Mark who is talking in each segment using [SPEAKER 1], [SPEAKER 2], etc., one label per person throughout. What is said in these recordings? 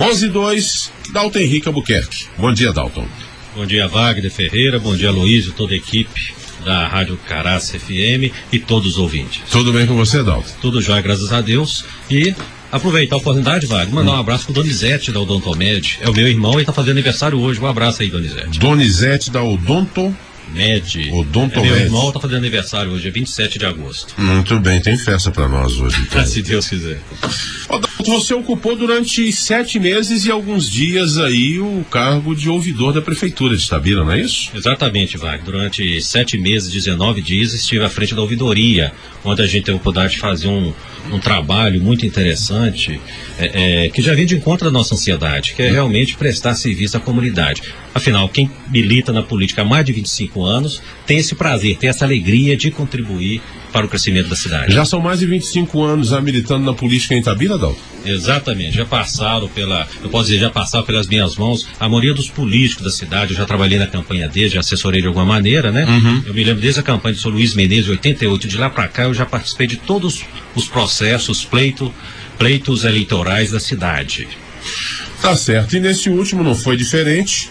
[SPEAKER 1] 11:02, Dalton Henrique Albuquerque. Bom dia, Dalton.
[SPEAKER 2] Bom dia, Wagner Ferreira. Bom dia, Luiz e toda a equipe da Rádio Caraça FM e todos os ouvintes.
[SPEAKER 1] Tudo bem com você, Dalton?
[SPEAKER 2] Tudo jóia, graças a Deus. E aproveitar a oportunidade, Wagner, mandar um abraço pro Donizete da Odontomed. É o meu irmão e tá fazendo aniversário hoje. Um abraço aí, Donizete.
[SPEAKER 1] Donizete da Odontomed.
[SPEAKER 2] Meu irmão tá fazendo aniversário hoje, é 27 de agosto.
[SPEAKER 1] Muito bem, tem festa pra nós hoje, então.
[SPEAKER 2] Se Deus quiser.
[SPEAKER 1] Você ocupou durante 7 meses e alguns dias aí o cargo de ouvidor da Prefeitura de Itabira, não é isso?
[SPEAKER 2] Exatamente, Wagner. Durante 7 meses, 19 dias, estive à frente da ouvidoria, onde a gente teve a oportunidade de fazer um trabalho muito interessante, que já vem de encontro da nossa ansiedade, que é realmente prestar serviço à comunidade. Afinal, quem milita na política há mais de 25 anos tem esse prazer, tem essa alegria de contribuir para o crescimento da cidade.
[SPEAKER 1] Já são mais de 25 anos militando na política em Itabira, Dalton?
[SPEAKER 2] Exatamente, já passaram pelas minhas mãos a maioria dos políticos da cidade. Eu já trabalhei na campanha deles, já assessorei de alguma maneira, né? Eu me lembro desde a campanha do Sr. Luiz Menezes, de 88, de lá para cá eu já participei de todos os processos, pleitos eleitorais da cidade.
[SPEAKER 1] Tá certo, e nesse último não foi diferente,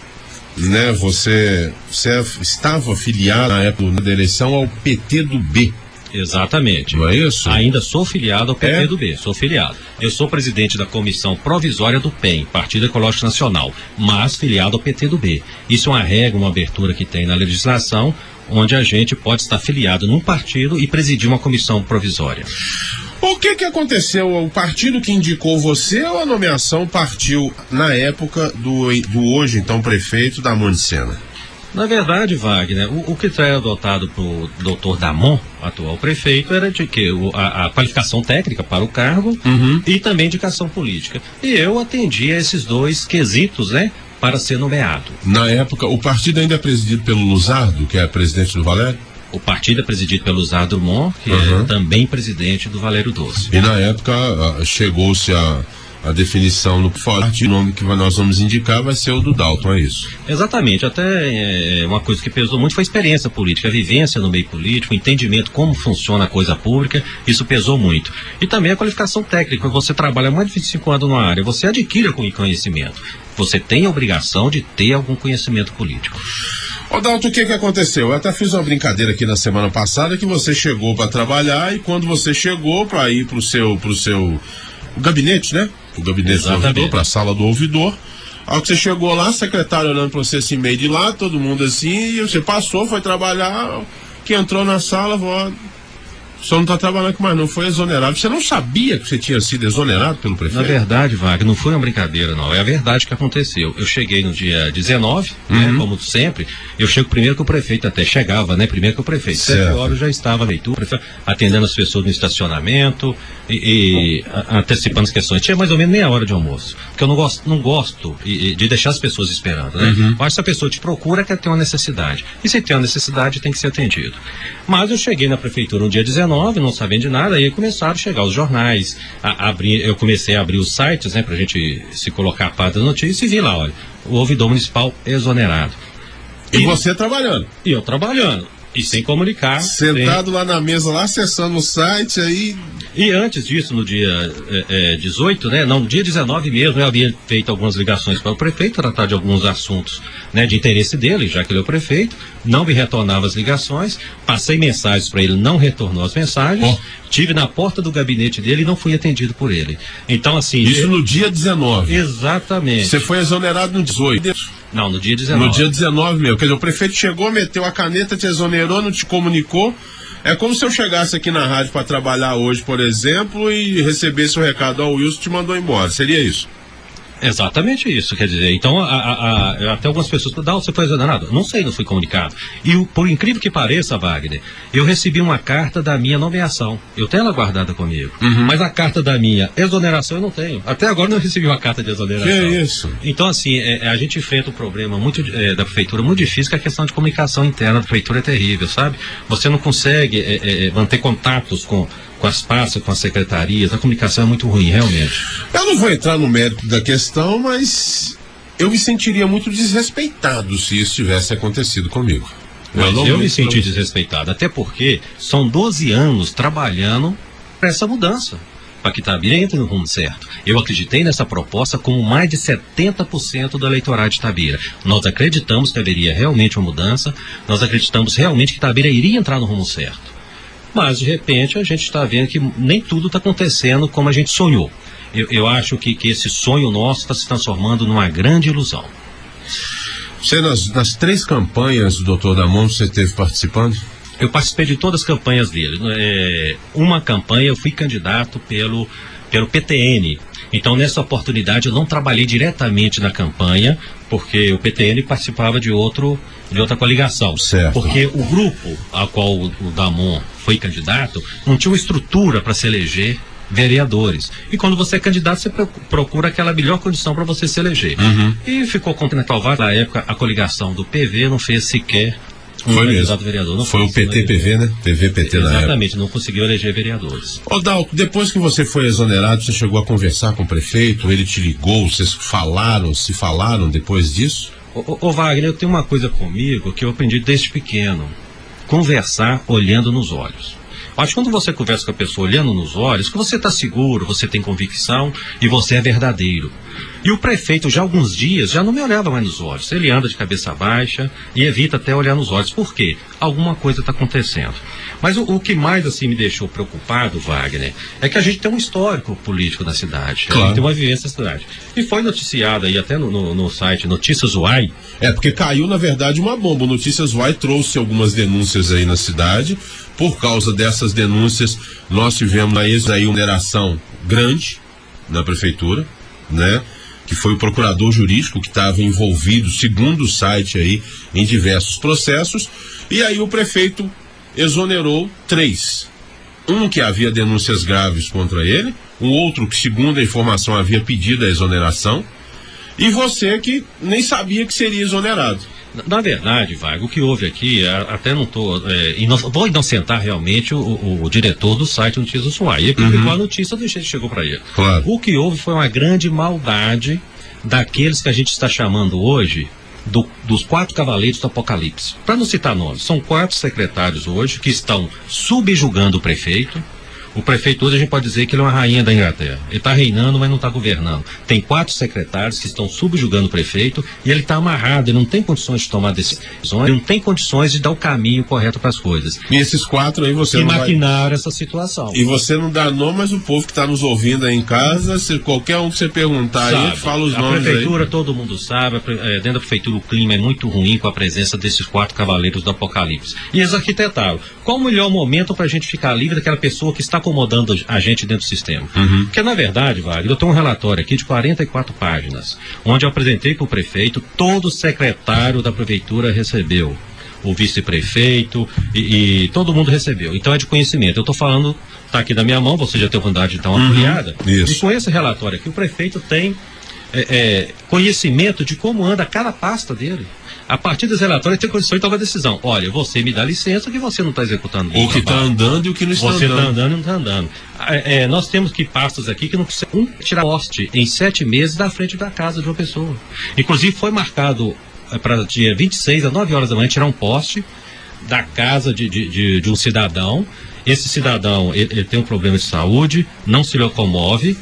[SPEAKER 1] né? Você estava afiliado na época da eleição ao PTdoB.
[SPEAKER 2] Exatamente.
[SPEAKER 1] Não é isso?
[SPEAKER 2] Ainda sou filiado ao PTdoB, sou filiado. Eu sou presidente da Comissão Provisória do PEN, Partido Ecológico Nacional, mas filiado ao PTdoB. Isso é uma regra, uma abertura que tem na legislação, onde a gente pode estar filiado num partido e presidir uma comissão provisória.
[SPEAKER 1] O que aconteceu? O partido que indicou você ou a nomeação partiu na época do hoje, então, prefeito Damon de Sena?
[SPEAKER 2] Na verdade, Wagner, o que foi adotado pelo doutor Damon, atual prefeito, era de que a qualificação técnica para o cargo e também indicação política. E eu atendi a esses dois quesitos, né, para ser nomeado.
[SPEAKER 1] Na época, o partido ainda é presidido pelo Luzardo, que é presidente do Valério?
[SPEAKER 2] O partido é presidido pelo Luzardo Drummond, que é também presidente do Valério Doce.
[SPEAKER 1] E na época chegou-se a definição no forte, o nome que nós vamos indicar vai ser o do Dalton, é isso?
[SPEAKER 2] Exatamente, até uma coisa que pesou muito foi a experiência política, a vivência no meio político, o entendimento como funciona a coisa pública, isso pesou muito. E também a qualificação técnica, você trabalha mais de 25 anos numa área, você adquire algum conhecimento, você tem a obrigação de ter algum conhecimento político.
[SPEAKER 1] Ô Dalton, o que aconteceu? Eu até fiz uma brincadeira aqui na semana passada que você chegou para trabalhar e quando você chegou para ir pro seu o gabinete, né? O gabinete do ouvidor, para a sala do ouvidor. Ao que você chegou lá, a secretária olhando para você assim, meio de lá, todo mundo assim, e você passou, foi trabalhar, que entrou na sala, falou, o senhor não está trabalhando aqui mais não, foi exonerado. Você não sabia que você tinha sido exonerado pelo prefeito?
[SPEAKER 2] Na verdade, Wagner, não foi uma brincadeira não, é a verdade que aconteceu. Eu cheguei no dia 19, né, como sempre, eu chego primeiro que o prefeito, até chegava, né, primeiro que o prefeito. 7 horas eu já estava na leitura, atendendo as pessoas no estacionamento e antecipando as questões. Tinha mais ou menos meia hora de almoço, porque eu não gosto de deixar as pessoas esperando, né? Mas se a pessoa te procura, quer ter uma necessidade. E se tem uma necessidade, tem que ser atendido. Mas eu cheguei na prefeitura no dia 19, não sabendo de nada, aí começaram a chegar os jornais, eu comecei a abrir os sites, né, pra gente se colocar a par da notícia e vi lá, olha, o ouvidor municipal exonerado.
[SPEAKER 1] E você trabalhando?
[SPEAKER 2] E eu trabalhando, e sem comunicar.
[SPEAKER 1] Sentado lá na mesa, lá acessando o site, aí...
[SPEAKER 2] E antes disso, no dia 18, né, não, no dia 19 mesmo, eu havia feito algumas ligações para o prefeito, tratar de alguns assuntos, né, de interesse dele, já que ele é o prefeito, não me retornava as ligações, passei mensagens para ele, não retornou as mensagens, tive na porta do gabinete dele e não fui atendido por ele. Então, assim...
[SPEAKER 1] Isso no dia 19?
[SPEAKER 2] Exatamente.
[SPEAKER 1] Você foi exonerado no 18?
[SPEAKER 2] Não, no dia 19.
[SPEAKER 1] No dia 19 mesmo, quer dizer, o prefeito chegou, meteu a caneta, te exonerou, não te comunicou. É como se eu chegasse aqui na rádio para trabalhar hoje, por exemplo, e recebesse o recado, ó, o Wilson te mandou embora, seria isso?
[SPEAKER 2] Exatamente isso, quer dizer, então até algumas pessoas falaram, você foi exonerado? Não sei, não fui comunicado. E por incrível que pareça, Wagner, eu recebi uma carta da minha nomeação, eu tenho ela guardada comigo, mas a carta da minha exoneração eu não tenho, até agora não recebi uma carta de exoneração.
[SPEAKER 1] Que é isso?
[SPEAKER 2] Então assim, a gente enfrenta um problema muito da prefeitura muito difícil, que a questão de comunicação interna da prefeitura é terrível, sabe? Você não consegue manter contatos com as praças, com as secretarias, a comunicação é muito ruim, realmente.
[SPEAKER 1] Eu não vou entrar no mérito da questão, mas eu me sentiria muito desrespeitado se isso tivesse acontecido comigo.
[SPEAKER 2] Mas eu me senti desrespeitado, até porque são 12 anos trabalhando para essa mudança, para que Itabira entre no rumo certo. Eu acreditei nessa proposta como mais de 70% do eleitorado de Itabira. Nós acreditamos que haveria realmente uma mudança, nós acreditamos realmente que Itabira iria entrar no rumo certo. Mas, de repente, a gente está vendo que nem tudo está acontecendo como a gente sonhou. Eu acho que esse sonho nosso está se transformando numa grande ilusão.
[SPEAKER 1] Você, nas 3 campanhas do Dr. Damon, você esteve participando?
[SPEAKER 2] Eu participei de todas as campanhas dele. Uma campanha eu fui candidato pelo PTN. Então, nessa oportunidade, eu não trabalhei diretamente na campanha, porque o PTN participava de outra coligação.
[SPEAKER 1] Certo.
[SPEAKER 2] Porque o grupo ao qual o Damon foi candidato não tinha uma estrutura para se eleger vereadores. E quando você é candidato, você procura aquela melhor condição para você se eleger. E ficou comprovado, na época, a coligação do PV não fez sequer um candidato vereador. Não
[SPEAKER 1] foi o PT-PV, né? PV-PT na época.
[SPEAKER 2] Exatamente, não conseguiu eleger vereadores.
[SPEAKER 1] Ô Dalton, depois que você foi exonerado, você chegou a conversar com o prefeito, ele te ligou, vocês se falaram depois disso?
[SPEAKER 2] Ô Wagner, eu tenho uma coisa comigo que eu aprendi desde pequeno: conversar olhando nos olhos. Acho que quando você conversa com a pessoa olhando nos olhos, que você está seguro, você tem convicção e você é verdadeiro. E o prefeito, já há alguns dias, já não me olhava mais nos olhos. Ele anda de cabeça baixa e evita até olhar nos olhos. Por quê? Alguma coisa está acontecendo. Mas o que mais assim me deixou preocupado, Wagner, é que a gente tem um histórico político na cidade.
[SPEAKER 1] Claro.
[SPEAKER 2] A gente tem uma vivência na cidade. E foi noticiado aí até no site Notícias UAI.
[SPEAKER 1] Porque caiu, na verdade, uma bomba. O Notícias UAI trouxe algumas denúncias aí na cidade. Por causa dessas denúncias, nós tivemos aí uma oneração grande na prefeitura, né? Que foi o procurador jurídico que estava envolvido, segundo o site aí, em diversos processos. E aí o prefeito exonerou 3. Um que havia denúncias graves contra ele, um outro que, segundo a informação, havia pedido a exoneração, e você que nem sabia que seria exonerado.
[SPEAKER 2] Na verdade, Wagner, o que houve aqui, até não estou. Vou inocentar realmente o diretor do site Notícias UAI. Ele publicou a notícia do jeito que chegou para ele.
[SPEAKER 1] Claro.
[SPEAKER 2] O que houve foi uma grande maldade daqueles que a gente está chamando hoje dos 4 cavaleiros do Apocalipse. Para não citar nomes, são 4 secretários hoje que estão subjugando o prefeito. O prefeito hoje a gente pode dizer que ele é uma rainha da Inglaterra. Ele está reinando, mas não está governando. Tem 4 secretários que estão subjugando o prefeito e ele está amarrado, ele não tem condições de tomar decisões, ele não tem condições de dar o caminho correto para as coisas.
[SPEAKER 1] E esses 4 aí você
[SPEAKER 2] e
[SPEAKER 1] não
[SPEAKER 2] maquinaram essa situação.
[SPEAKER 1] E você não dá nome, mas o povo que está nos ouvindo aí em casa, se qualquer um que você perguntar aí, fala os nomes aí.
[SPEAKER 2] A prefeitura, todo mundo sabe, dentro da prefeitura o clima é muito ruim com a presença desses 4 cavaleiros do Apocalipse. E eles arquitetaram. Qual o melhor momento para a gente ficar livre daquela pessoa que está acomodando a gente dentro do sistema? Porque, na verdade, Wagner, eu tenho um relatório aqui de 44 páginas, onde eu apresentei para o prefeito, todo secretário da prefeitura recebeu, o vice-prefeito e todo mundo recebeu. Então é de conhecimento. Eu estou falando, está aqui na minha mão, você já tem vontade de dar uma folheada. E com esse relatório aqui, o prefeito tem conhecimento de como anda cada pasta dele. A partir desse relatório, ele tem condição de tomar a decisão. Olha, você me dá licença que você não está executando bem.
[SPEAKER 1] O que está andando e o que não está andando.
[SPEAKER 2] Você está andando e não está andando. Nós temos pastas aqui que não precisa tirar poste em 7 meses da frente da casa de uma pessoa. Inclusive, foi marcado para dia 26, às 9 horas da manhã, tirar um poste da casa de um cidadão. Esse cidadão, ele tem um problema de saúde, não se locomove,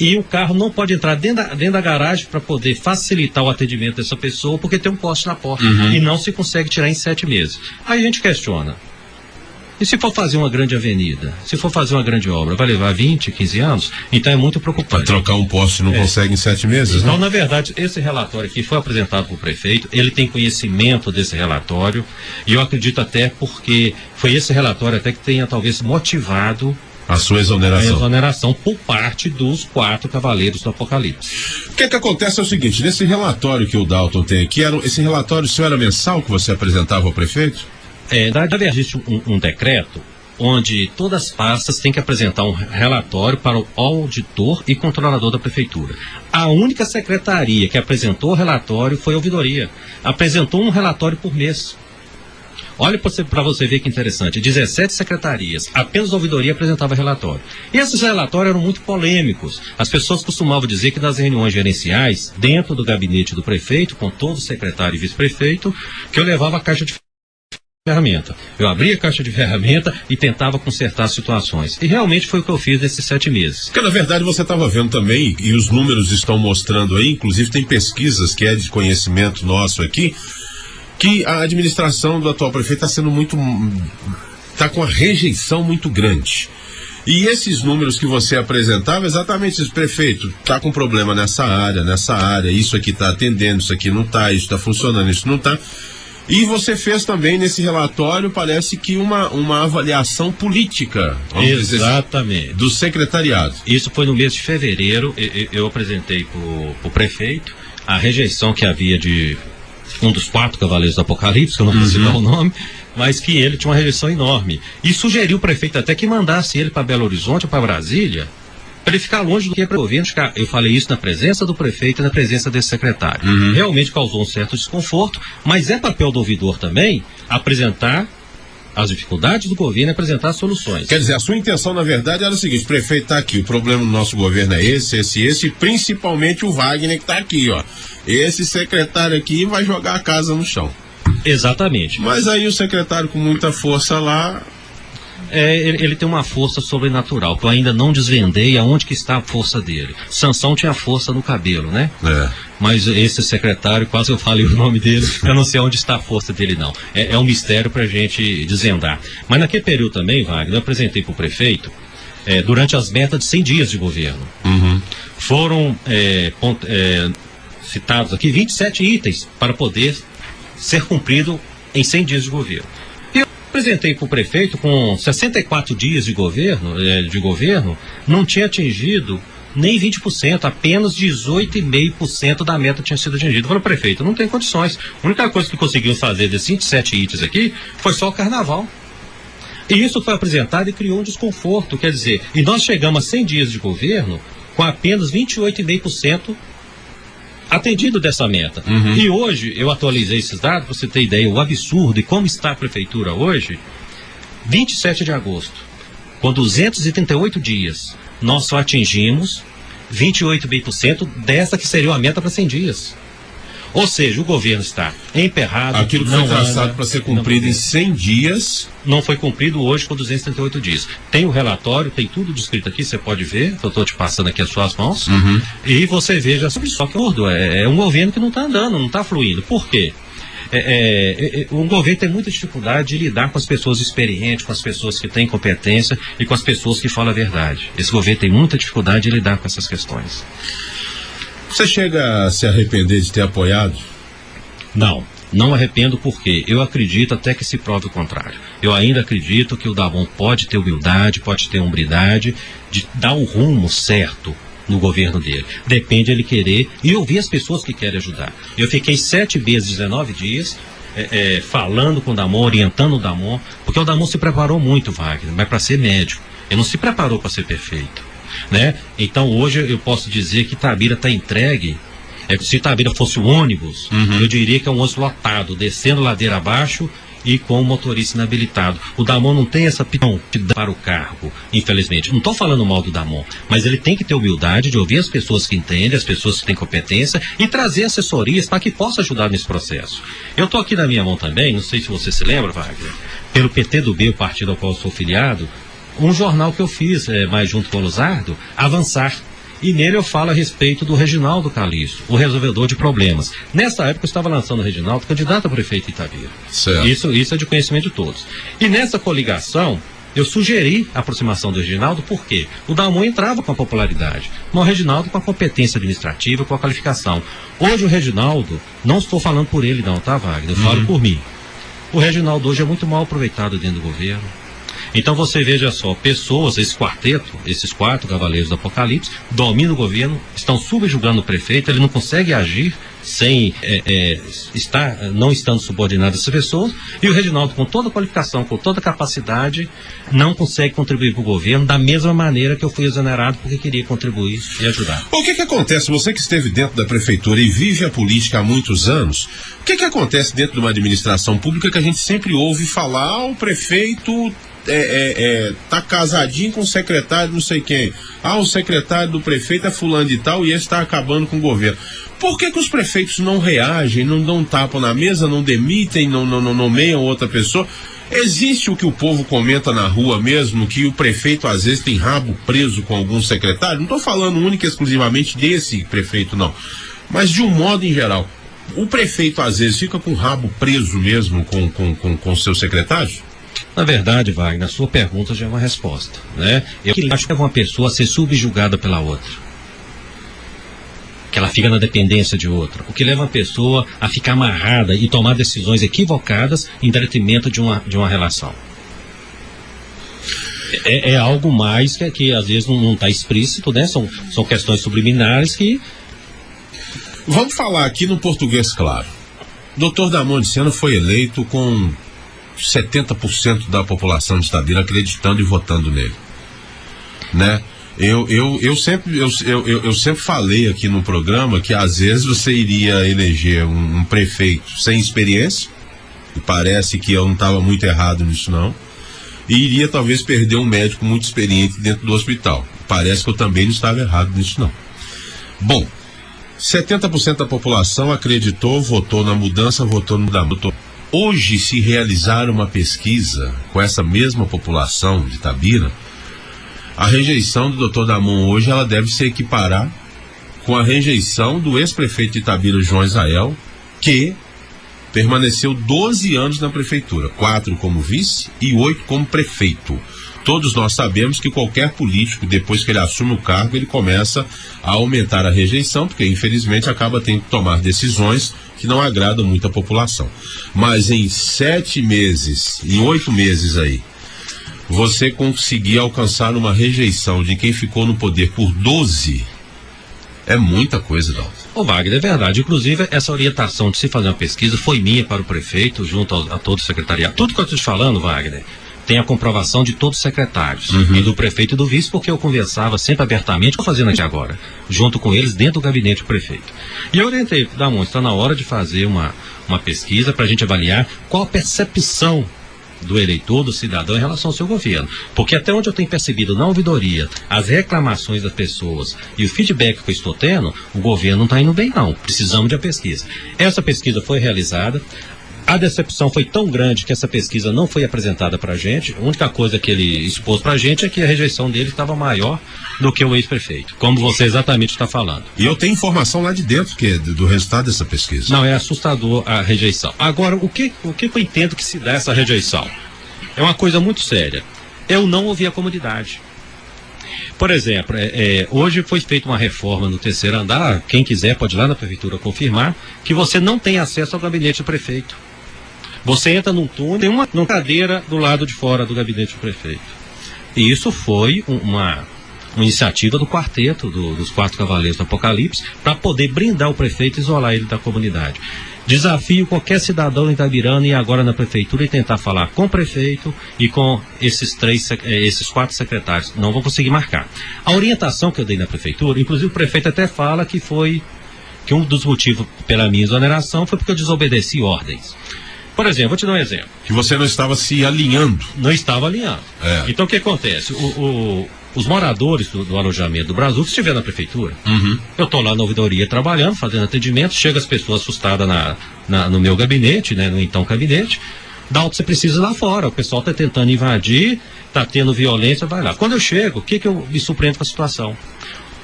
[SPEAKER 2] e o carro não pode entrar dentro da garagem para poder facilitar o atendimento dessa pessoa, porque tem um poste na porta. E não se consegue tirar em 7 meses. Aí a gente questiona. E se for fazer uma grande avenida? Se for fazer uma grande obra, vai levar 20, 15 anos? Então é muito preocupante.
[SPEAKER 1] Para trocar um poste não consegue em 7 meses,
[SPEAKER 2] então,
[SPEAKER 1] né?
[SPEAKER 2] Na verdade, esse relatório aqui foi apresentado para o prefeito, ele tem conhecimento desse relatório, e eu acredito até porque foi esse relatório até que tenha talvez motivado
[SPEAKER 1] a sua exoneração.
[SPEAKER 2] A exoneração por parte dos 4 cavaleiros do Apocalipse.
[SPEAKER 1] O que acontece é o seguinte, nesse relatório que o Dalton tem aqui, esse relatório seu era mensal que você apresentava ao prefeito?
[SPEAKER 2] Na verdade, existe um decreto onde todas as pastas têm que apresentar um relatório para o auditor e controlador da prefeitura. A única secretaria que apresentou o relatório foi a ouvidoria. Apresentou um relatório por mês. Olha para você ver que interessante, 17 secretarias, apenas a ouvidoria apresentava relatório. E esses relatórios eram muito polêmicos. As pessoas costumavam dizer que nas reuniões gerenciais, dentro do gabinete do prefeito, com todo o secretário e vice-prefeito, que eu levava a caixa de ferramenta. Eu abria a caixa de ferramenta e tentava consertar situações. E realmente foi o que eu fiz nesses 7 meses.
[SPEAKER 1] Porque na verdade você estava vendo também, e os números estão mostrando aí, inclusive tem pesquisas que é de conhecimento nosso aqui, que a administração do atual prefeito está sendo está com uma rejeição muito grande. E esses números que você apresentava, exatamente isso, prefeito, está com problema nessa área, isso aqui está atendendo, isso aqui não está, isso está funcionando, isso não está. E você fez também nesse relatório, parece que uma avaliação política.
[SPEAKER 2] Exatamente.
[SPEAKER 1] Dizer, do secretariado.
[SPEAKER 2] Isso foi no mês de fevereiro, eu apresentei para o prefeito a rejeição que havia de um dos 4 cavaleiros do Apocalipse, que eu não vou citar o nome, mas que ele tinha uma rejeição enorme. E sugeriu o prefeito até que mandasse ele para Belo Horizonte ou para Brasília, para ele ficar longe do que é para o governo. Eu falei isso na presença do prefeito e na presença desse secretário. Realmente causou um certo desconforto, mas é papel do ouvidor também apresentar as dificuldades do governo e apresentar soluções.
[SPEAKER 1] Quer dizer, a sua intenção, na verdade, era o seguinte: prefeito, está aqui, o problema do nosso governo é esse, e principalmente o Wagner que está aqui, ó. Esse secretário aqui vai jogar a casa no chão.
[SPEAKER 2] Exatamente.
[SPEAKER 1] Mas aí o secretário com muita força lá...
[SPEAKER 2] Ele tem uma força sobrenatural, que eu ainda não desvendei aonde que está a força dele. Sansão tinha força no cabelo, né? Mas esse secretário, quase eu falei o nome dele, eu não sei onde está a força dele, não. É um mistério para a gente desvendar. Mas naquele período também, Wagner, eu apresentei para o prefeito, durante as metas de 100 dias de governo. Foram citados aqui 27 itens para poder ser cumprido em 100 dias de governo. Apresentei para o prefeito, com 64 dias de governo, não tinha atingido nem 20%, apenas 18,5% da meta tinha sido atingida. Eu falei, prefeito, não tem condições. A única coisa que conseguimos fazer desses 27 itens aqui foi só o carnaval. E isso foi apresentado e criou um desconforto, quer dizer, e nós chegamos a 100 dias de governo com apenas 28,5% atendido dessa meta. E hoje, eu atualizei esses dados, para você ter ideia, o absurdo e como está a prefeitura hoje. 27 de agosto, com 238 dias, nós só atingimos 28,5% dessa que seria a meta para 100 dias. Ou seja, o governo está emperrado.
[SPEAKER 1] Aquilo que foi traçado para ser cumprido em 100 dias...
[SPEAKER 2] Não foi cumprido hoje com 238 dias. Tem o relatório, tem tudo descrito aqui, você pode ver, eu estou te passando aqui as suas mãos, e você veja só que é um governo que não está andando, não está fluindo. Por quê? O governo tem muita dificuldade de lidar com as pessoas experientes, com as pessoas que têm competência e com as pessoas que falam a verdade. Esse governo tem muita dificuldade de lidar com essas questões.
[SPEAKER 1] Você chega a se arrepender de ter apoiado?
[SPEAKER 2] Não arrependo, porque eu acredito até que se prove o contrário. Eu ainda acredito que o Damon pode ter humildade, pode ter hombridade de dar o rumo certo no governo dele. Depende ele querer e ouvir as pessoas que querem ajudar. Eu fiquei 7 meses, 19 dias, falando com o Damon, orientando o Damon, porque o Damon se preparou muito, Wagner, mas para ser médico. Ele não se preparou para ser perfeito. Né? Então hoje eu posso dizer que Itabira está entregue. Se Itabira fosse um ônibus, eu diria que é um ônibus lotado, descendo ladeira abaixo e com o motorista inabilitado. O Damon não tem essa pitão para o cargo, infelizmente. Não estou falando mal do Damon, mas ele tem que ter humildade de ouvir as pessoas que entendem, as pessoas que têm competência e trazer assessorias para que possa ajudar nesse processo. Eu estou aqui na minha mão também, não sei se você se lembra, Wagner, pelo PTdoB, o partido ao qual eu sou filiado, um jornal que eu fiz, mais junto com o Luzardo, Avançar. E nele eu falo a respeito do Reginaldo Calixto, o resolvedor de problemas. Nessa época eu estava lançando o Reginaldo, candidato a prefeito de Itabira.
[SPEAKER 1] Certo.
[SPEAKER 2] Isso é de conhecimento de todos. E nessa coligação, eu sugeri a aproximação do Reginaldo, porque o Damon entrava com a popularidade, mas o Reginaldo com a competência administrativa, com a qualificação. Hoje o Reginaldo, não estou falando por ele não, tá, Wagner? Eu falo por mim. O Reginaldo hoje é muito mal aproveitado dentro do governo. Então você veja só, pessoas, esse quarteto, esses 4 cavaleiros do Apocalipse, dominam o governo, estão subjugando o prefeito, ele não consegue agir sem não estando subordinado a essas pessoas, e o Reginaldo, com toda a qualificação, com toda a capacidade, não consegue contribuir para o governo da mesma maneira que eu fui exonerado porque queria contribuir e ajudar.
[SPEAKER 1] O que acontece, você que esteve dentro da prefeitura e vive a política há muitos anos, o que acontece dentro de uma administração pública que a gente sempre ouve falar, o prefeito tá casadinho com o secretário não sei quem, o secretário do prefeito é fulano de tal e esse está acabando com o governo. Por que os prefeitos não reagem, não dão um tapa na mesa, não demitem, não nomeiam outra pessoa? Existe o que o povo comenta na rua mesmo, que o prefeito às vezes tem rabo preso com algum secretário? Não estou falando única e exclusivamente desse prefeito, não. Mas de um modo em geral, o prefeito às vezes fica com o rabo preso mesmo com seus secretários?
[SPEAKER 2] Na verdade, Wagner, a sua pergunta já é uma resposta, né? Eu acho que é uma pessoa a ser subjugada pela outra, que ela fica na dependência de outra, o que leva a pessoa a ficar amarrada e tomar decisões equivocadas em detrimento de uma relação. É algo mais que às vezes não está explícito, né? São questões subliminares que...
[SPEAKER 1] Vamos falar aqui no português claro. Dr. Damon de Sena foi eleito com 70% da população de Itabira acreditando e votando nele, né? Eu sempre falei aqui no programa que às vezes você iria eleger um prefeito sem experiência, e parece que eu não estava muito errado nisso não, e iria talvez perder um médico muito experiente dentro do hospital. Parece que eu também não estava errado nisso não. Bom, 70% da população acreditou, votou na mudança, votou no mudamento. Hoje, se realizar uma pesquisa com essa mesma população de Itabira, a rejeição do Dr. Damon hoje ela deve se equiparar com a rejeição do ex-prefeito de Itabira, João Israel, que permaneceu 12 anos na prefeitura, 4 como vice e 8 como prefeito. Todos nós sabemos que qualquer político, depois que ele assume o cargo, ele começa a aumentar a rejeição, porque infelizmente acaba tendo que tomar decisões que não agradam muito a população. Mas em 7 meses, em 8 meses aí, você conseguir alcançar uma rejeição de quem ficou no poder por 12, é muita coisa, Dalton.
[SPEAKER 2] Ô Wagner, é verdade. Inclusive, essa orientação de se fazer uma pesquisa foi minha para o prefeito, junto a todo o secretariado. Tudo que eu estou te falando, Wagner, tem a comprovação de todos os secretários, e do prefeito e do vice, porque eu conversava sempre abertamente, estou fazendo aqui agora, junto com eles, dentro do gabinete do prefeito. E eu orientei, Damon, está na hora de fazer uma pesquisa para a gente avaliar qual a percepção do eleitor, do cidadão em relação ao seu governo. Porque até onde eu tenho percebido na ouvidoria, as reclamações das pessoas e o feedback que eu estou tendo, o governo não está indo bem não, precisamos de uma pesquisa. Essa pesquisa foi realizada. A decepção foi tão grande que essa pesquisa não foi apresentada para a gente. A única coisa que ele expôs para a gente é que a rejeição dele estava maior do que o ex-prefeito, como você exatamente está falando.
[SPEAKER 1] E eu tenho informação lá de dentro que é do resultado dessa pesquisa.
[SPEAKER 2] Não, é assustador a rejeição. Agora, o que eu entendo que se dá essa rejeição? É uma coisa muito séria. Eu não ouvi a comunidade. Por exemplo, hoje foi feita uma reforma no 3º andar, quem quiser pode ir lá na prefeitura confirmar, que você não tem acesso ao gabinete do prefeito. Você entra num túnel, tem uma cadeira do lado de fora do gabinete do prefeito. E isso foi uma iniciativa do quarteto, dos 4 cavaleiros do Apocalipse, para poder brindar o prefeito e isolar ele da comunidade. Desafio qualquer cidadão em Itabirana e agora na prefeitura e tentar falar com o prefeito e com esses 4 secretários. Não vão conseguir marcar. A orientação que eu dei na prefeitura, inclusive o prefeito até fala que um dos motivos pela minha exoneração foi porque eu desobedeci ordens. Por exemplo, vou te dar um exemplo.
[SPEAKER 1] Que você não estava se alinhando.
[SPEAKER 2] Não estava alinhando. Então o que acontece? Os moradores do alojamento do Brasil que estiveram na prefeitura, eu estou lá na ouvidoria trabalhando, fazendo atendimento, chega as pessoas assustadas no meu gabinete, né, no então gabinete, Dalton, você precisa ir lá fora, o pessoal está tentando invadir, está tendo violência, vai lá. Quando eu chego, o que eu me surpreendo com a situação?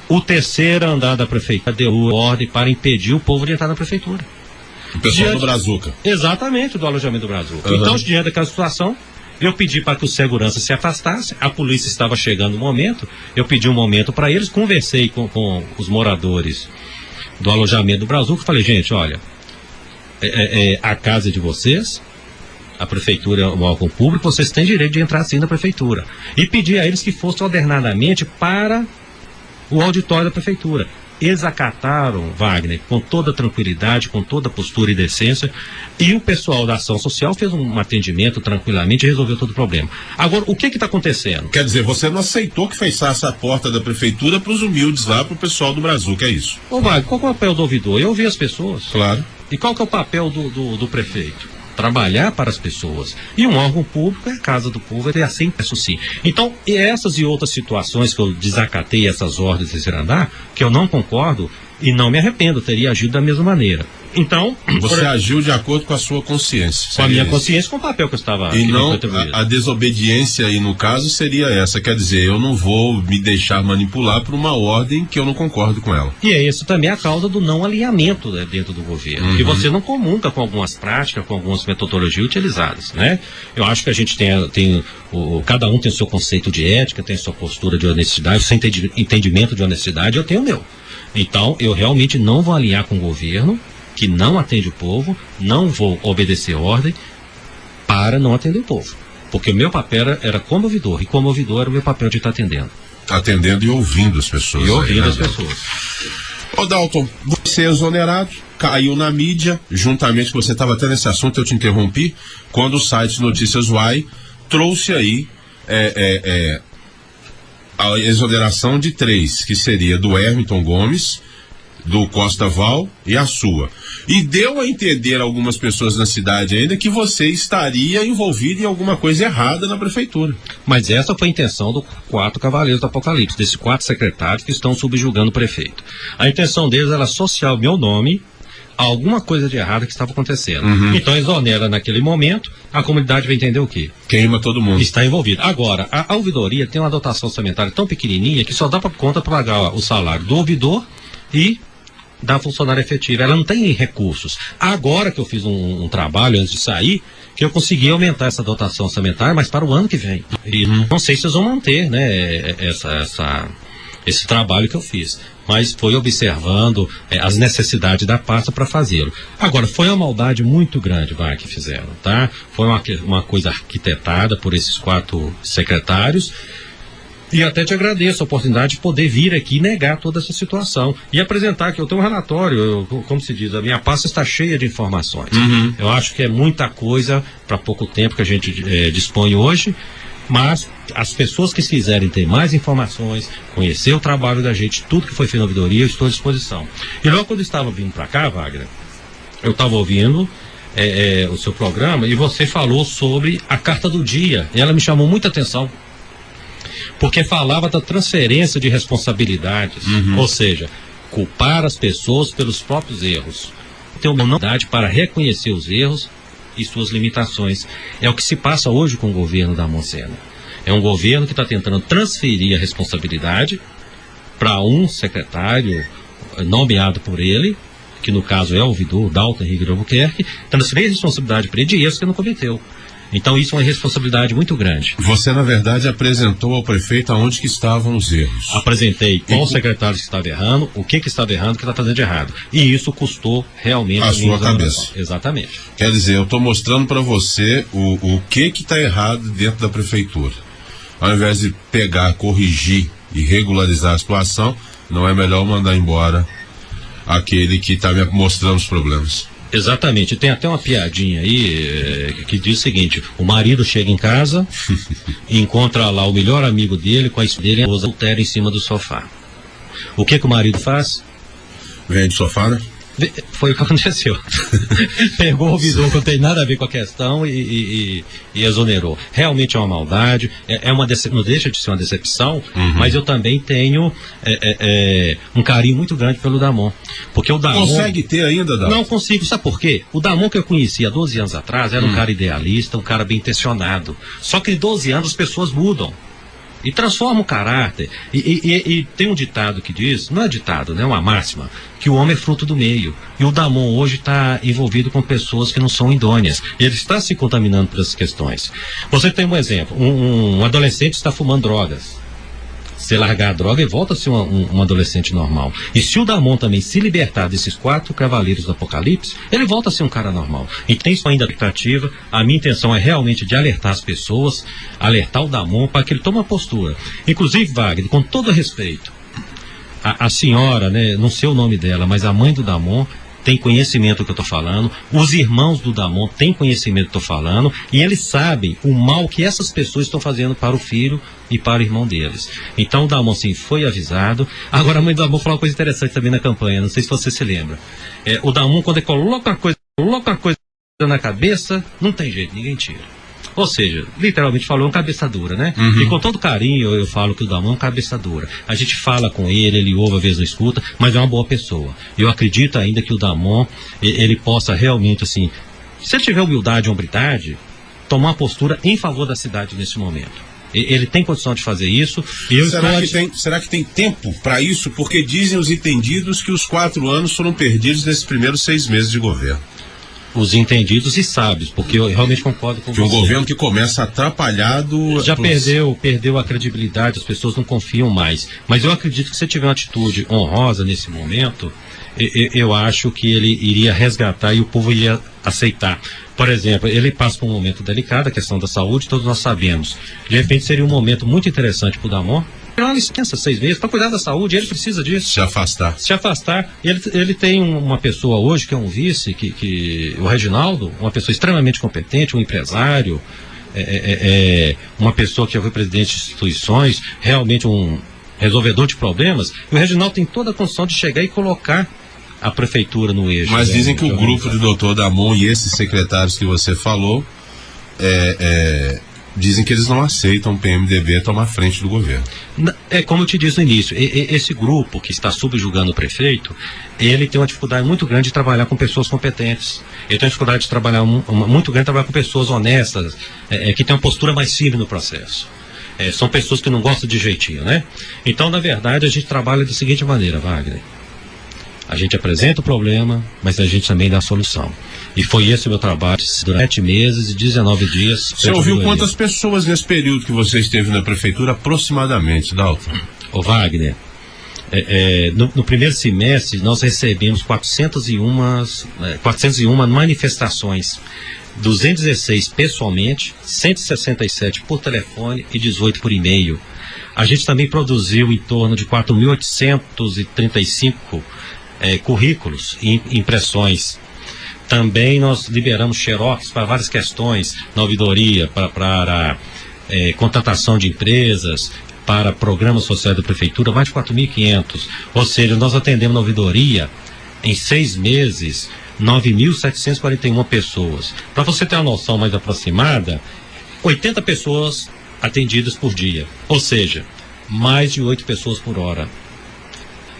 [SPEAKER 2] O 3º andar da prefeitura deu ordem para impedir o povo de entrar na prefeitura.
[SPEAKER 1] O pessoal do Brazuca.
[SPEAKER 2] Exatamente, do alojamento do Brazuca. Então, diante daquela situação, eu pedi para que o segurança se afastasse, a polícia estava chegando no momento, eu pedi um momento para eles, conversei com os moradores do alojamento do Brazuca, falei, gente, olha, a casa é de vocês, a prefeitura é um órgão público, vocês têm direito de entrar sim na prefeitura. E pedi a eles que fossem ordenadamente para o auditório da prefeitura. Eles acataram, Wagner, com toda tranquilidade, com toda postura e decência, e o pessoal da ação social fez um atendimento tranquilamente e resolveu todo o problema. Agora, o que está acontecendo?
[SPEAKER 1] Quer dizer, você não aceitou que fechasse a porta da prefeitura para os humildes lá, para o pessoal do Brazuca, é isso?
[SPEAKER 2] Ô Wagner, qual que é o papel do ouvidor? Eu ouvi as pessoas.
[SPEAKER 1] Claro.
[SPEAKER 2] E qual que é o papel do prefeito? Trabalhar para as pessoas. E um órgão público é a casa do povo, é assim, isso sim. Então, essas e outras situações que eu desacatei essas ordens de 3º andar, que eu não concordo, E não me arrependo, teria agido da mesma maneira. Então...
[SPEAKER 1] Você agiu de acordo com a sua consciência.
[SPEAKER 2] Com a minha consciência, com o papel que eu estava...
[SPEAKER 1] E não, a desobediência aí, no caso, seria essa. Quer dizer, eu não vou me deixar manipular por uma ordem que eu não concordo com ela.
[SPEAKER 2] E é isso também a causa do não alinhamento, né, dentro do governo. Que você não comunga com algumas práticas, com algumas metodologias utilizadas, né? Eu acho que a gente cada um tem o seu conceito de ética, tem a sua postura de honestidade, o seu entendimento de honestidade, eu tenho o meu. Então, eu realmente não vou alinhar com o governo, que não atende o povo, não vou obedecer ordem para não atender o povo. Porque o meu papel era como ouvidor, e como ouvidor era o meu papel de estar atendendo.
[SPEAKER 1] Atendendo e ouvindo as pessoas.
[SPEAKER 2] E ouvindo as pessoas.
[SPEAKER 1] Ô Dalton, você é exonerado, caiu na mídia, juntamente, você estava até nesse assunto, eu te interrompi, quando o site Notícias UAI trouxe aí a exoneração de 3, que seria do Hermington Gomes, do Costa Val e a sua. E deu a entender a algumas pessoas na cidade ainda que você estaria envolvido em alguma coisa errada na prefeitura.
[SPEAKER 2] Mas essa foi a intenção dos 4 cavaleiros do Apocalipse, desses 4 secretários que estão subjugando o prefeito. A intenção deles era associar o meu nome a alguma coisa de errada que estava acontecendo. Então exonera naquele momento, a comunidade vai entender o quê?
[SPEAKER 1] Queima todo mundo.
[SPEAKER 2] Está envolvido. Agora, a ouvidoria tem uma dotação orçamentária tão pequenininha que só dá para conta para pagar o salário do ouvidor e da funcionária efetiva. Ela não tem recursos. Agora que eu fiz um trabalho antes de sair, que eu consegui aumentar essa dotação orçamentária, mas para o ano que vem. E não sei se vocês vão manter, né, esse trabalho que eu fiz. Mas foi observando as necessidades da pasta para fazê-lo. Agora, foi uma maldade muito grande, que fizeram, tá? Foi uma coisa arquitetada por esses 4 secretários. E até te agradeço a oportunidade de poder vir aqui e negar toda essa situação. E apresentar que eu tenho um relatório, como se diz, a minha pasta está cheia de informações. Eu acho que é muita coisa para pouco tempo que a gente dispõe hoje, mas as pessoas que quiserem ter mais informações, conhecer o trabalho da gente, tudo que foi feito na ouvidoria, eu estou à disposição. E logo quando eu estava vindo para cá, Wagner, eu estava ouvindo o seu programa e você falou sobre a carta do dia. E ela me chamou muita atenção. Porque falava da transferência de responsabilidades, ou seja, culpar as pessoas pelos próprios erros. Ter uma unidade para reconhecer os erros e suas limitações. É o que se passa hoje com o governo da Monsenna. É um governo que está tentando transferir a responsabilidade para um secretário nomeado por ele, que no caso é o ouvidor, Dalton Henrique de Albuquerque, transferir a responsabilidade para ele de erros que não cometeu. Então isso é uma responsabilidade muito grande.
[SPEAKER 1] Você, na verdade, apresentou ao prefeito aonde que estavam os erros.
[SPEAKER 2] Apresentei qual secretário que estava errando, o que estava errando, o que está fazendo de errado. E isso custou realmente
[SPEAKER 1] a sua cabeça.
[SPEAKER 2] Exatamente.
[SPEAKER 1] Quer dizer, eu estou mostrando para você o que está errado dentro da prefeitura. Ao invés de pegar, corrigir e regularizar a situação, não é melhor mandar embora aquele que está me mostrando os problemas.
[SPEAKER 2] Exatamente, tem até uma piadinha aí que diz o seguinte: o marido chega em casa e encontra lá o melhor amigo dele com a esposa dele, a esposa adultéria em cima do sofá. O que o marido faz?
[SPEAKER 1] Vem do sofá, né?
[SPEAKER 2] Foi o que aconteceu. Pegou o ouvidor que não tem nada a ver com a questão e exonerou. Realmente é uma maldade, não deixa de ser uma decepção, mas eu também tenho um carinho muito grande pelo Damon. Porque o Damon...
[SPEAKER 1] Consegue ter ainda, Damon?
[SPEAKER 2] Não consigo, sabe por quê? O Damon que eu conhecia há 12 anos atrás era um cara idealista, um cara bem intencionado. Só que em 12 anos as pessoas mudam. E transforma o caráter. E tem um ditado que diz, não é ditado, né? Uma máxima, que o homem é fruto do meio. E o Damon hoje está envolvido com pessoas que não são idôneas. Ele está se contaminando por essas questões. Você tem um exemplo, um adolescente está fumando drogas. Se largar a droga, ele volta a ser um adolescente normal. E se o Damon também se libertar desses 4 cavaleiros do Apocalipse, ele volta a ser um cara normal. E tem isso ainda expectativa. A minha intenção é realmente de alertar as pessoas, alertar o Damon para que ele tome uma postura. Inclusive, Wagner, com todo respeito, a senhora, né, não sei o nome dela, mas a mãe do Damon tem conhecimento do que eu estou falando, os irmãos do Damon têm conhecimento do que eu estou falando, e eles sabem o mal que essas pessoas estão fazendo para o filho e para o irmão deles. Então o Damon, sim, foi avisado. Agora a mãe do Damon falou uma coisa interessante também na campanha, não sei se você se lembra. O Damon, quando ele coloca a coisa na cabeça, não tem jeito, ninguém tira. Ou seja, literalmente falou, é um cabeça dura, né? E com todo carinho eu falo que o Damon é um cabeça dura. A gente fala com ele ouve, às vezes não escuta, mas é uma boa pessoa. Eu acredito ainda que o Damon, ele possa realmente, assim, se ele tiver humildade e hombridade, tomar uma postura em favor da cidade nesse momento. Ele tem condição de fazer isso. E
[SPEAKER 1] será que tem tempo para isso? Porque dizem os entendidos que os 4 anos foram perdidos nesses primeiros 6 meses de governo.
[SPEAKER 2] Os entendidos e sábios, porque eu realmente concordo com você.
[SPEAKER 1] Um governo que começa atrapalhado...
[SPEAKER 2] Já perdeu a credibilidade, as pessoas não confiam mais. Mas eu acredito que se tiver uma atitude honrosa nesse momento, eu acho que ele iria resgatar e o povo iria aceitar. Por exemplo, ele passa por um momento delicado, a questão da saúde, todos nós sabemos. De repente seria um momento muito interessante para o Damon. Uma licença 6 meses para cuidar da saúde, ele precisa disso.
[SPEAKER 1] Se afastar.
[SPEAKER 2] Ele tem uma pessoa hoje que é um vice, o Reginaldo, uma pessoa extremamente competente, um empresário, uma pessoa que já foi presidente de instituições, realmente um resolvedor de problemas. E o Reginaldo tem toda a condição de chegar e colocar a prefeitura no eixo.
[SPEAKER 1] Mas dizem que o grupo do doutor Damon e esses secretários que você falou, dizem que eles não aceitam o PMDB tomar frente do governo.
[SPEAKER 2] É como eu te disse no início, esse grupo que está subjugando o prefeito, ele tem uma dificuldade muito grande de trabalhar com pessoas competentes. Ele tem uma dificuldade de trabalhar muito grande de trabalhar com pessoas honestas, que tem uma postura mais firme no processo. São pessoas que não gostam de jeitinho, né? Então, na verdade, a gente trabalha da seguinte maneira, Wagner. A gente apresenta o problema, mas a gente também dá a solução. E foi esse o meu trabalho durante 7 meses e 19 dias.
[SPEAKER 1] Você ouviu quantas pessoas nesse período que você esteve na prefeitura, aproximadamente, Dalton?
[SPEAKER 2] Ô Wagner, no primeiro semestre nós recebemos 401 manifestações, 216 pessoalmente, 167 por telefone e 18 por e-mail. A gente também produziu em torno de 4.835 currículos e impressões. Também nós liberamos xerox para várias questões na ouvidoria, para contratação de empresas, para programas sociais da prefeitura, mais de 4.500. Ou seja, nós atendemos na ouvidoria, em 6 meses, 9.741 pessoas. Para você ter uma noção mais aproximada, 80 pessoas atendidas por dia. Ou seja, mais de 8 pessoas por hora.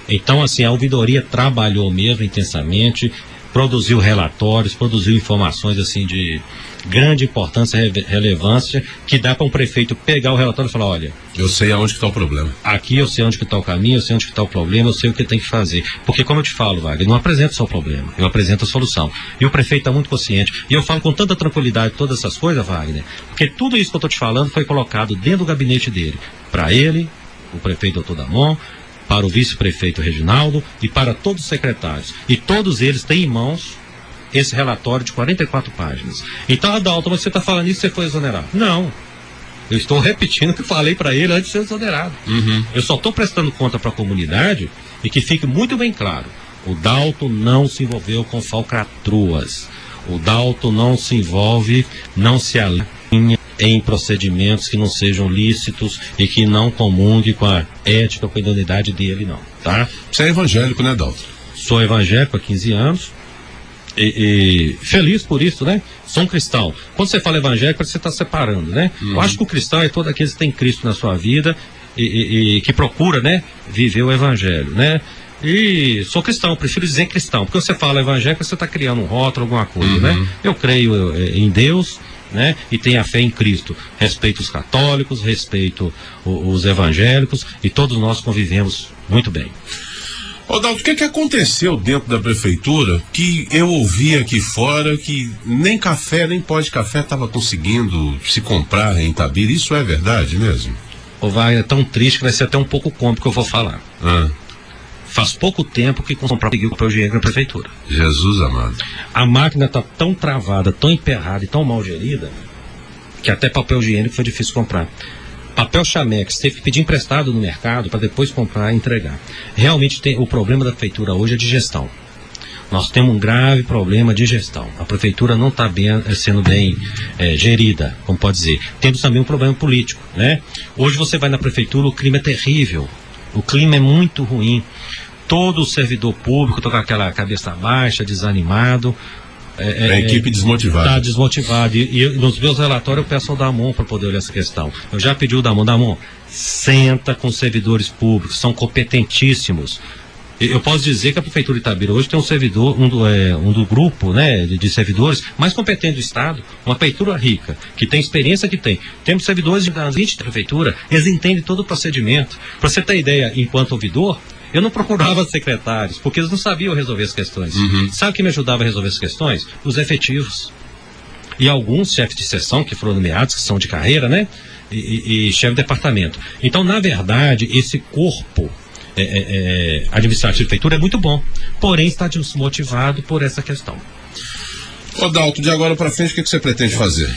[SPEAKER 2] Então, assim, a ouvidoria trabalhou mesmo intensamente, produziu relatórios, produziu informações, assim, de grande importância e relevância, que dá para um prefeito pegar o relatório e falar, olha...
[SPEAKER 1] Eu sei aonde que está o problema.
[SPEAKER 2] Aqui eu sei onde que está o caminho, eu sei onde que está o problema, eu sei o que tem que fazer. Porque, como eu te falo, Wagner, eu não apresento só o problema, eu apresento a solução. E o prefeito está muito consciente. E eu falo com tanta tranquilidade todas essas coisas, Wagner, porque tudo isso que eu estou te falando foi colocado dentro do gabinete dele. Para ele, o prefeito doutor Damon, para o vice-prefeito Reginaldo e para todos os secretários. E todos eles têm em mãos esse relatório de 44 páginas. Então, Adalto, você está falando isso, você foi exonerado? Não. Eu estou repetindo o que falei para ele antes de ser exonerado. Eu só estou prestando conta para a comunidade e que fique muito bem claro. O Dalton não se envolveu com falcatruas. O Dalton não se envolve, não se alinha em procedimentos que não sejam lícitos e que não comungue com a ética, com a idoneidade dele, não, tá?
[SPEAKER 1] Você é evangélico, né, Dalton?
[SPEAKER 2] Sou evangélico há 15 anos e feliz por isso, né? Sou um cristão. Quando você fala evangélico, você está separando, né? Eu acho que o cristão é todo aquele que tem Cristo na sua vida e que procura, né, viver o evangelho, né? E sou cristão, prefiro dizer cristão, porque você fala evangélico, você está criando um rótulo, alguma coisa, né? Eu creio em Deus, né? E tenho a fé em Cristo. Respeito os católicos, respeito os evangélicos e todos nós convivemos muito bem.
[SPEAKER 1] Ô Dalton, o que aconteceu dentro da prefeitura que eu ouvi aqui fora que nem café, nem pó de café estava conseguindo se comprar em Itabira? Isso é verdade mesmo?
[SPEAKER 2] Ô Wagner, é tão triste que vai ser até um pouco cômico que eu vou falar. Faz pouco tempo que conseguiu o papel higiênico na prefeitura.
[SPEAKER 1] Jesus amado.
[SPEAKER 2] A máquina está tão travada, tão emperrada e tão mal gerida, que até papel higiênico foi difícil comprar. Papel Chamex teve que pedir emprestado no mercado para depois comprar e entregar. Realmente o problema da prefeitura hoje é de gestão. Nós temos um grave problema de gestão. A prefeitura não está sendo bem gerida, como pode dizer. Temos também um problema político, né? Hoje você vai na prefeitura, o clima é terrível. O clima é muito ruim. Todo o servidor público está com aquela cabeça baixa, desanimado.
[SPEAKER 1] a equipe desmotivada.
[SPEAKER 2] Está desmotivada. E nos meus relatórios eu peço ao Damon para poder olhar essa questão. Eu já pedi ao Damon, senta com os servidores públicos, são competentíssimos. Eu posso dizer que a Prefeitura de Itabira hoje tem um servidor, um do grupo, né, de servidores mais competente do Estado, uma prefeitura rica, que tem experiência que tem. Temos servidores da 20 da Prefeitura, eles entendem todo o procedimento. Para você ter ideia, enquanto ouvidor, eu não procurava secretários, porque eles não sabiam resolver as questões. Sabe o que me ajudava a resolver as questões? Os efetivos. E alguns chefes de seção que foram nomeados, que são de carreira, né, e chefe de departamento. Então, na verdade, esse corpo administrativo de prefeitura é muito bom, porém está desmotivado por essa questão.
[SPEAKER 1] Ô Dalto, de agora para frente, o que você pretende fazer?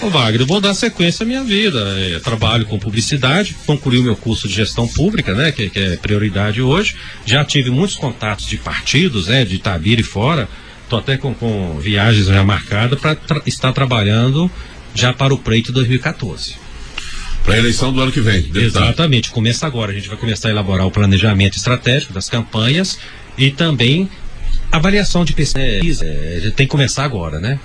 [SPEAKER 2] Ô Wagner, eu vou dar sequência à minha vida. Trabalho com publicidade, concluí o meu curso de gestão pública, né, que é prioridade hoje. Já tive muitos contatos de partidos, de Itabira e fora. Estou até com viagens já marcadas para estar trabalhando já para o pleito 2014.
[SPEAKER 1] Para a eleição do ano que vem.
[SPEAKER 2] Exatamente, começa agora. A gente vai começar a elaborar o planejamento estratégico das campanhas e também avaliação de pesquisa. A gente tem que começar agora, né?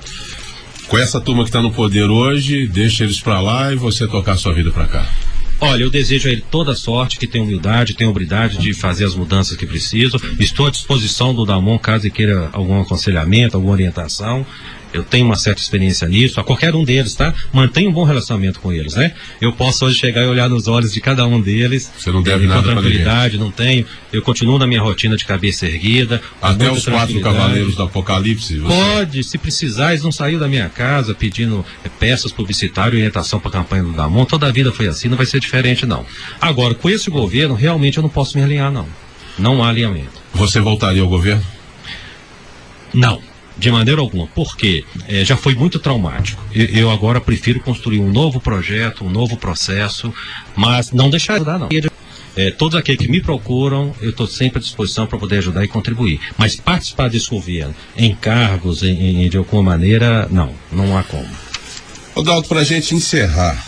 [SPEAKER 1] Com essa turma que está no poder hoje, deixa eles para lá e você tocar sua vida para cá.
[SPEAKER 2] Olha, eu desejo a ele toda a sorte, que tenha humildade, tenha hombridade de fazer as mudanças que precisam. Estou à disposição do Damon, caso ele queira algum aconselhamento, alguma orientação. Eu tenho uma certa experiência nisso, a qualquer um deles, tá? Mantenha um bom relacionamento com eles, né? Eu posso hoje chegar e olhar nos olhos de cada um deles.
[SPEAKER 1] Você não deve nada
[SPEAKER 2] com tranquilidade, não tenho. Eu continuo na minha rotina de cabeça erguida.
[SPEAKER 1] Até os 4 cavaleiros do Apocalipse?
[SPEAKER 2] Pode, se precisar, eles não saíram da minha casa pedindo peças publicitárias e orientação para a campanha do Damon. Toda a vida foi assim, não vai ser diferente, não. Agora, com esse governo, realmente eu não posso me alinhar, não. Não há alinhamento.
[SPEAKER 1] Você voltaria ao governo?
[SPEAKER 2] Não. De maneira alguma, porque já foi muito traumático. Eu agora prefiro construir um novo projeto, um novo processo, mas não deixar de ajudar, não. Todos aqueles que me procuram, eu estou sempre à disposição para poder ajudar e contribuir. Mas participar desse governo em cargos, de alguma maneira, não há como.
[SPEAKER 1] Dalto, para a gente encerrar,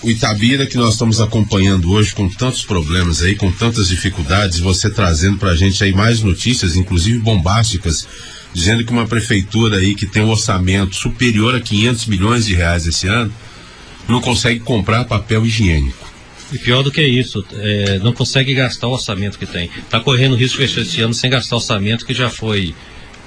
[SPEAKER 1] o Itabira que nós estamos acompanhando hoje com tantos problemas aí, com tantas dificuldades, você trazendo para a gente aí mais notícias, inclusive bombásticas, dizendo que uma prefeitura aí que tem um orçamento superior a 500 milhões de reais esse ano, não consegue comprar papel higiênico.
[SPEAKER 2] E pior do que isso, não consegue gastar o orçamento que tem. Está correndo risco de fechar esse ano sem gastar o orçamento que já foi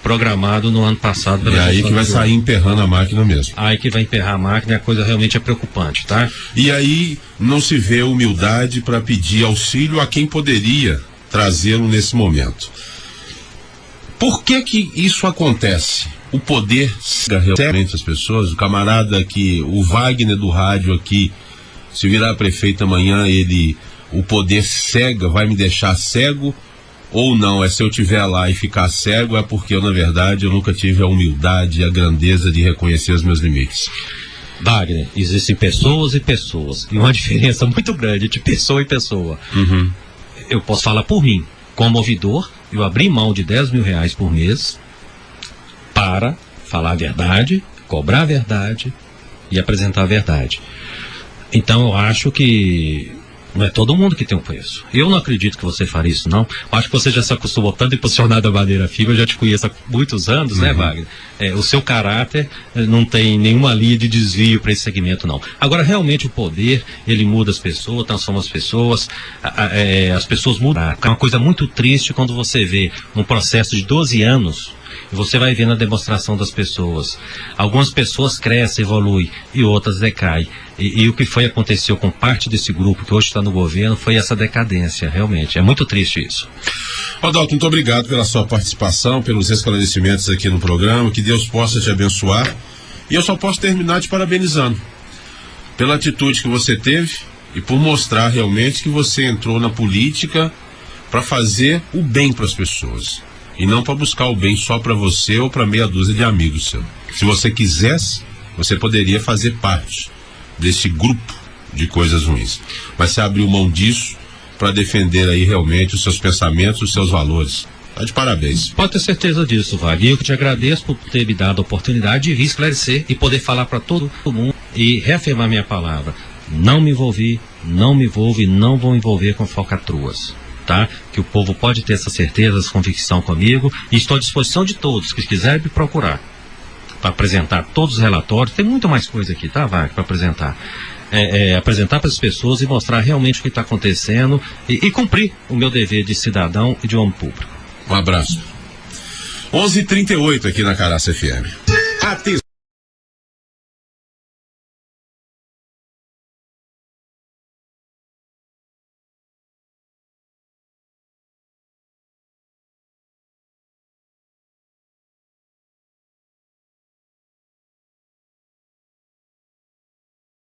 [SPEAKER 2] programado no ano passado.
[SPEAKER 1] E aí que vai sair emperrando a máquina mesmo.
[SPEAKER 2] Aí que vai emperrar a máquina e a coisa realmente é preocupante, tá?
[SPEAKER 1] E aí não se vê humildade para pedir auxílio a quem poderia trazê-lo nesse momento. Por que isso acontece? O poder cega realmente as pessoas. O camarada aqui, o Wagner do rádio aqui, se virar prefeito amanhã, o poder cega, vai me deixar cego? Ou não, se eu estiver lá e ficar cego, é porque na verdade, eu nunca tive a humildade e a grandeza de reconhecer os meus limites.
[SPEAKER 2] Wagner, existem pessoas e pessoas, e uma diferença muito grande de pessoa e pessoa. Eu posso falar por mim, como ouvidor, eu abri mão de 10 mil reais por mês para falar a verdade, cobrar a verdade e apresentar a verdade. Então eu acho que não é todo mundo que tem um preço. Eu não acredito que você faria isso, não. Eu acho que você já se acostumou tanto em posicionar da maneira firme, eu já te conheço há muitos anos, né, Wagner? O seu caráter não tem nenhuma linha de desvio para esse segmento, não. Agora, realmente, o poder, ele muda as pessoas, transforma as pessoas mudam. É uma coisa muito triste quando você vê um processo de 12 anos, você vai ver na demonstração das pessoas. Algumas pessoas crescem, evoluem, e outras decaem. E o que aconteceu com parte desse grupo que hoje está no governo foi essa decadência, realmente. É muito triste isso.
[SPEAKER 1] Dalto, muito obrigado pela sua participação, pelos esclarecimentos aqui no programa, que Deus possa te abençoar. E eu só posso terminar te parabenizando pela atitude que você teve e por mostrar realmente que você entrou na política para fazer o bem para as pessoas. E não para buscar o bem só para você ou para meia dúzia de amigos seus. Se você quisesse, você poderia fazer parte desse grupo de coisas ruins. Mas você abriu mão disso para defender aí realmente os seus pensamentos, os seus valores. Tá de parabéns.
[SPEAKER 2] Pode ter certeza disso, Wagner. Eu que te agradeço por ter me dado a oportunidade de vir esclarecer e poder falar para todo mundo e reafirmar minha palavra. Não me envolvi, não me envolvo e não vou envolver com falcatruas. Tá? Que o povo pode ter essa certeza, essa convicção comigo, e estou à disposição de todos que quiserem me procurar. apresentar todos os relatórios. Tem muito mais coisa aqui, tá, Wagner, para apresentar. Apresentar para as pessoas e mostrar realmente o que está acontecendo e cumprir o meu dever de cidadão e de homem público.
[SPEAKER 1] Um abraço. 11h38 aqui na Caraça FM. Atenção.